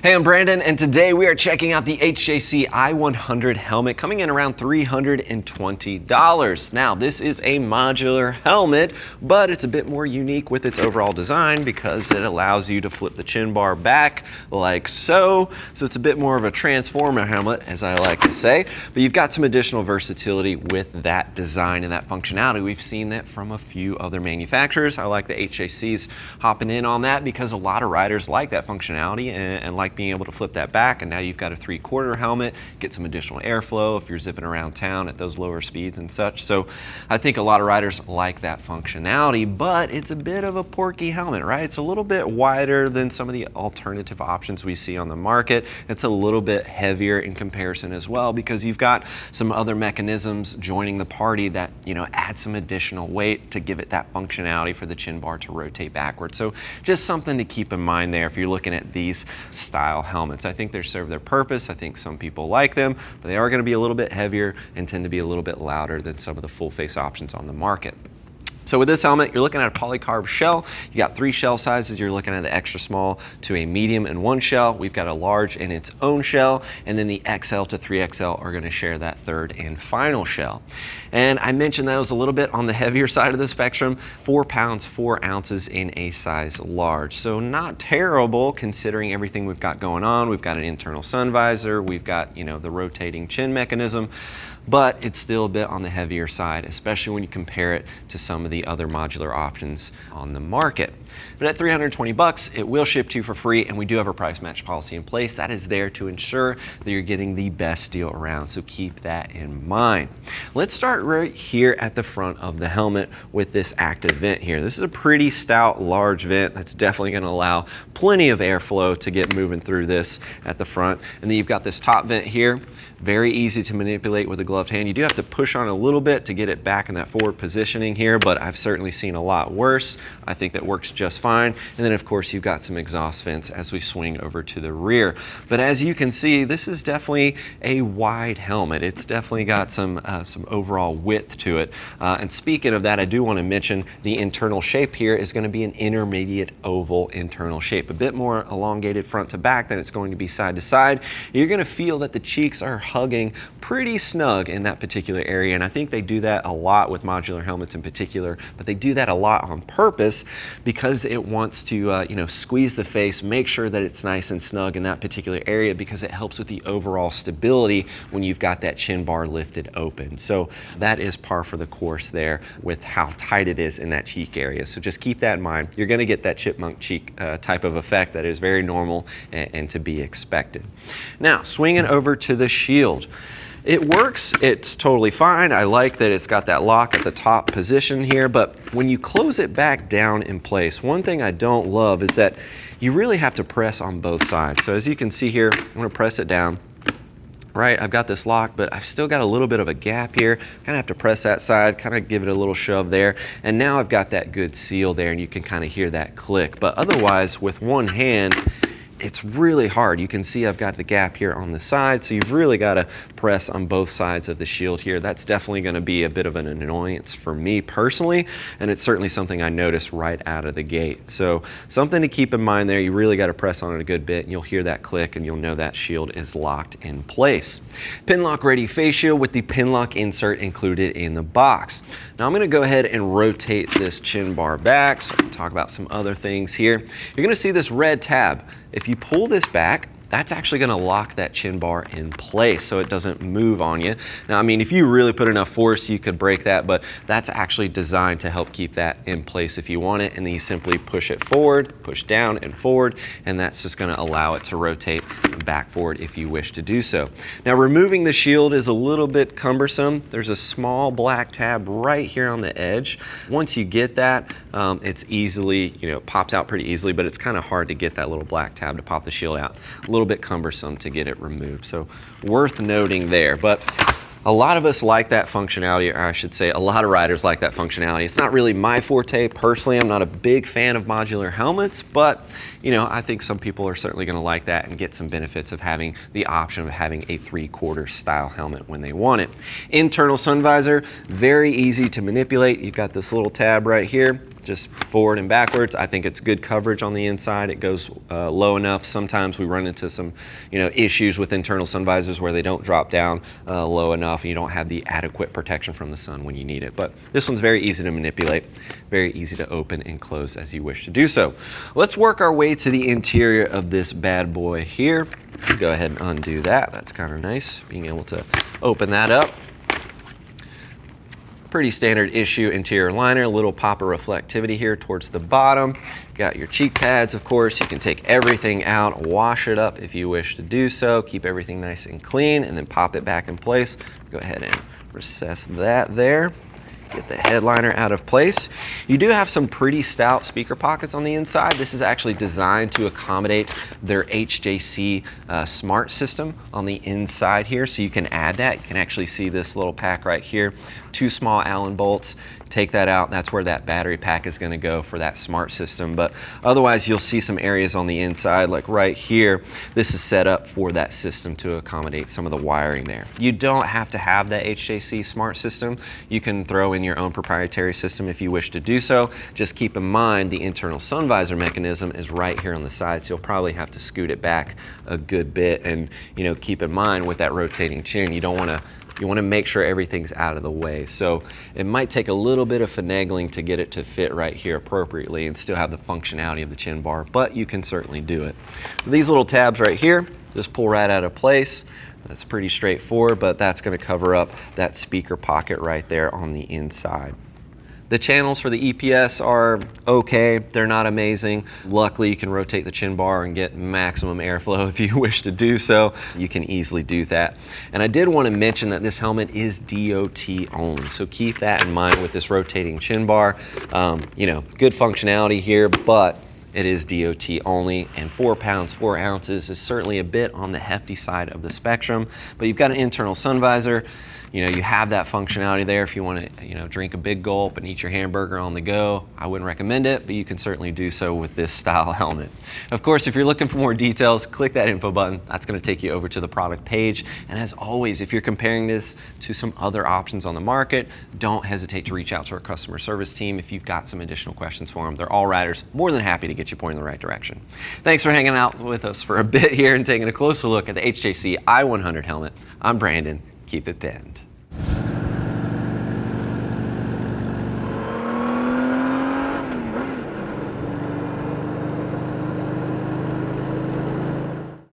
Hey, I'm Brandon, and today we are checking out the HJC i100 helmet, coming in around $320. Now, this is a modular helmet, but it's a bit more unique with its overall design because it allows you to flip the chin bar back like so. So it's a bit more of a transformer helmet, as I like to say, but you've got some additional versatility with that design and that functionality. We've seen that from a few other manufacturers. I like the HJC's hopping in on that because a lot of riders like that functionality and like being able to flip that back, and now you've got a 3/4 helmet, get some additional airflow if you're zipping around town at those lower speeds and such. So I think a lot of riders like that functionality, but it's a bit of a porky helmet, right? It's a little bit wider than some of the alternative options we see on the market. It's a little bit heavier in comparison as well because you've got some other mechanisms joining the party that, you know, add some additional weight to give it that functionality for the chin bar to rotate backwards. So just something to keep in mind there if you're looking at these style helmets. I think they serve their purpose. I think some people like them, but they are going to be a little bit heavier and tend to be a little bit louder than some of the full face options on the market. So with this helmet, you're looking at a polycarb shell. You got 3 shell sizes. You're looking at the extra small to a medium in one shell. We've got a large in its own shell, and then the XL to 3XL are going to share that third and final shell. And I mentioned that it was a little bit on the heavier side of the spectrum, 4 pounds, 4 ounces in a size large. So not terrible considering everything we've got going on. We've got an internal sun visor. We've got, you know, the rotating chin mechanism, but it's still a bit on the heavier side, especially when you compare it to some of the other modular options on the market. But at $320, it will ship to you for free, and we do have a price match policy in place that is there to ensure that you're getting the best deal around, so keep that in mind. Let's start right here at the front of the helmet with this active vent here. This is a pretty stout, large vent that's definitely going to allow plenty of airflow to get moving through this at the front. And then you've got this top vent here, very easy to manipulate with a gloved hand. You do have to push on a little bit to get it back in that forward positioning here, but I've certainly seen a lot worse. I think that works just fine. And then of course you've got some exhaust vents as we swing over to the rear. But as you can see, this is definitely a wide helmet. It's definitely got some overall width to it. And speaking of that, I do want to mention the internal shape here is going to be an intermediate oval internal shape, a bit more elongated front to back than it's going to be side to side. You're going to feel that the cheeks are hugging pretty snug in that particular area, and I think they do that a lot with modular helmets in particular, but they do that a lot on purpose because it wants to you know, squeeze the face, make sure that it's nice and snug in that particular area because it helps with the overall stability when you've got that chin bar lifted open. So that is par for the course there with how tight it is in that cheek area. So just keep that in mind. You're going to get that chipmunk cheek type of effect that is very normal and to be expected. Now, swinging over to the shield. It works, it's totally fine. I like that it's got that lock at the top position here, but when you close it back down in place, one thing I don't love is that you really have to press on both sides. So as you can see here, I'm gonna press it down. Right, I've got this lock, but I've still got a little bit of a gap here. Kind of have to press that side, kind of give it a little shove there. And now I've got that good seal there and you can kind of hear that click. But otherwise, with one hand, it's really hard. You can see I've got the gap here on the side, so you've really got to press on both sides of the shield here. That's definitely going to be a bit of an annoyance for me personally, and it's certainly something I noticed right out of the gate. So something to keep in mind there. You really got to press on it a good bit, and you'll hear that click, and you'll know that shield is locked in place. Pinlock ready face shield with the Pinlock insert included in the box. Now I'm going to go ahead and rotate this chin bar back, so I can talk about some other things here. You're going to see this red tab. If you pull this back, that's actually going to lock that chin bar in place so it doesn't move on you. Now, I mean, if you really put enough force, you could break that, but that's actually designed to help keep that in place if you want it. And then you simply push it forward, push down and forward, and that's just going to allow it to rotate back forward if you wish to do so. Now, removing the shield is a little bit cumbersome. There's a small black tab right here on the edge. Once you get that, it's easily, you know, pops out pretty easily, but it's kind of hard to get that little black tab to pop the shield out. A little bit cumbersome to get it removed, so worth noting there. But a lot of us like that functionality, or I should say a lot of riders like that functionality. It's not really my forte personally. I'm not a big fan of modular helmets, but you know, I think some people are certainly going to like that and get some benefits of having the option of having a 3/4 style helmet when they want it. Internal sun visor, very easy to manipulate. You've got this little tab right here. just forward and backwards. I think it's good coverage on the inside. It goes low enough. Sometimes we run into some, issues with internal sun visors where they don't drop down low enough and you don't have the adequate protection from the sun when you need it. But this one's very easy to manipulate, very easy to open and close as you wish to do so. Let's work our way to the interior of this bad boy here. Go ahead and undo that. That's kind of nice, being able to open that up. Pretty standard issue interior liner, a little pop of reflectivity here towards the bottom. Got your cheek pads, of course. You can take everything out, wash it up if you wish to do so, keep everything nice and clean, and then pop it back in place. Go ahead and recess that there. Get the headliner out of place. You do have some pretty stout speaker pockets on the inside. This is actually designed to accommodate their HJC smart system on the inside here, so you can add that. You can actually see this little pack right here, 2 small Allen bolts. Take that out, that's where that battery pack is going to go for that smart system. But otherwise, you'll see some areas on the inside, like right here. This is set up for that system to accommodate some of the wiring there. You don't have to have that HJC smart system. You can throw in your own proprietary system if you wish to do so. Just keep in mind the internal sun visor mechanism is right here on the side, so you'll probably have to scoot it back a good bit. And keep in mind with that rotating chin, you want to make sure everything's out of the way. So it might take a little bit of finagling to get it to fit right here appropriately and still have the functionality of the chin bar, but you can certainly do it. These little tabs right here, just pull right out of place. That's pretty straightforward, but that's going to cover up that speaker pocket right there on the inside. The channels for the EPS are okay. They're not amazing. Luckily, you can rotate the chin bar and get maximum airflow if you wish to do so. You can easily do that. And I did want to mention that this helmet is DOT only, so keep that in mind with this rotating chin bar. Good functionality here, but it is DOT only, and 4 pounds, 4 ounces is certainly a bit on the hefty side of the spectrum, but you've got an internal sun visor. You have that functionality there if you want to, drink a big gulp and eat your hamburger on the go. I wouldn't recommend it, but you can certainly do so with this style helmet. Of course, if you're looking for more details, click that info button. That's going to take you over to the product page. And as always, if you're comparing this to some other options on the market, don't hesitate to reach out to our customer service team if you've got some additional questions for them. They're all riders, more than happy to get you pointed in the right direction. Thanks for hanging out with us for a bit here and taking a closer look at the HJC i100 helmet. I'm Brandon. Keep it pinned.